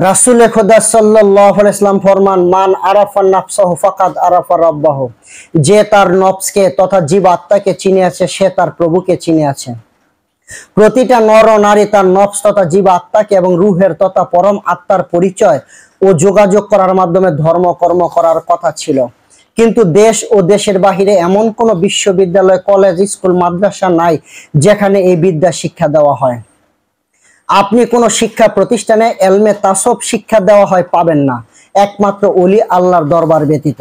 রাসূল খুদা সাল্লাল্লাহু আলাইহি ওয়াসাল্লাম ফরমান, মান আরাফা নাফসাহু ফাকাদ আরাফা রাব্বাহু। যে তার নফসকে তথা জীবাত্মাকে চিনে আছে সে তার প্রভুকে চিনে আছে। প্রতিটা নর নারী তার নফস তথা জীবাত্মাকে এবং রুহের তথা পরম আত্মার পরিচয় ও যোগাযোগ করার মাধ্যমে ধর্ম কর্ম করার কথা ছিল। কিন্তু দেশ ও দেশের বাহিরে এমন কোনো বিশ্ববিদ্যালয়, কলেজ, স্কুল, মাদ্রাসা নাই যেখানে এই বিদ্যা শিক্ষা দেওয়া হয়। আপনি কোনো শিক্ষা প্রতিষ্ঠানে এলমে তাসব শিক্ষা দেওয়া হয় পাবেন না, একমাত্র ওলি আল্লাহর দরবার ব্যতীত।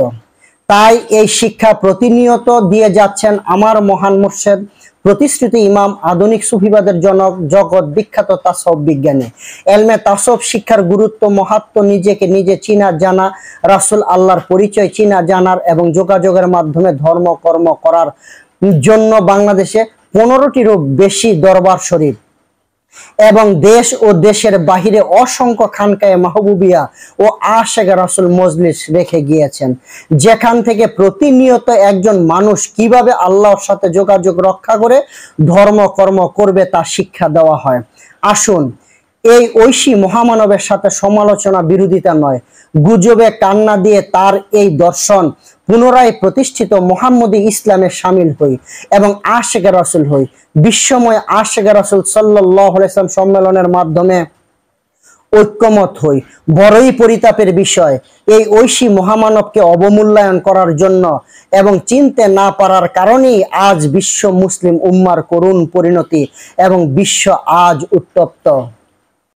তাই এই শিক্ষা প্রতিনিয়ত দিয়ে যাচ্ছেন আমার মহান মুর্শেদ, প্রতিষ্ঠিত ইমাম, আধুনিক সুফিবাদের জনক, জগৎ বিখ্যাত তাসব বিজ্ঞানী। এলমে তাসব শিক্ষার গুরুত্ব, মাহাত্ম্য, নিজেকে নিজে চিনা জানা, রাসূল আল্লাহর পরিচয় চিনা জানার এবং যোগাযোগের মাধ্যমে ধর্ম কর্ম করার জন্য বাংলাদেশে 15টিরও বেশি দরবার শরীফ এবং দেশ ও দেশের বাহিরে অসংখ্য খানকায়ে মাহবুবিয়া ও আশেক রাসূল মজলিস রেখে গিয়েছেন, যেখান থেকে প্রতিনিয়ত একজন মানুষ কিভাবে আল্লাহর সাথে যোগাযোগ রক্ষা করে ধর্ম কর্ম করবে তা শিক্ষা দেওয়া হয়। আসুন এই ঐশী মহামানবের সাথে সমালোচনা, বিরোধিতা নয়, গুজবে কান্না দিয়ে তার এই দর্শন পুনরায় প্রতিষ্ঠিত মুহাম্মদী ইসলামে শামিল হই এবং আশেকে রাসূল হই। বিশ্বময় আশেকে রাসূল সাল্লাল্লাহু আলাইহি ওয়াসাল্লাম সম্মেলনের মাধ্যমে ঐক্যমত হই। বড়ই পরিতাপের বিষয়, এই ঐশী মহামানবকে অবমূল্যায়ন করার জন্য এবং চিনতে না পারার কারণেই আজ বিশ্ব মুসলিম উম্মার করুণ পরিণতি এবং বিশ্ব আজ উত্তপ্ত।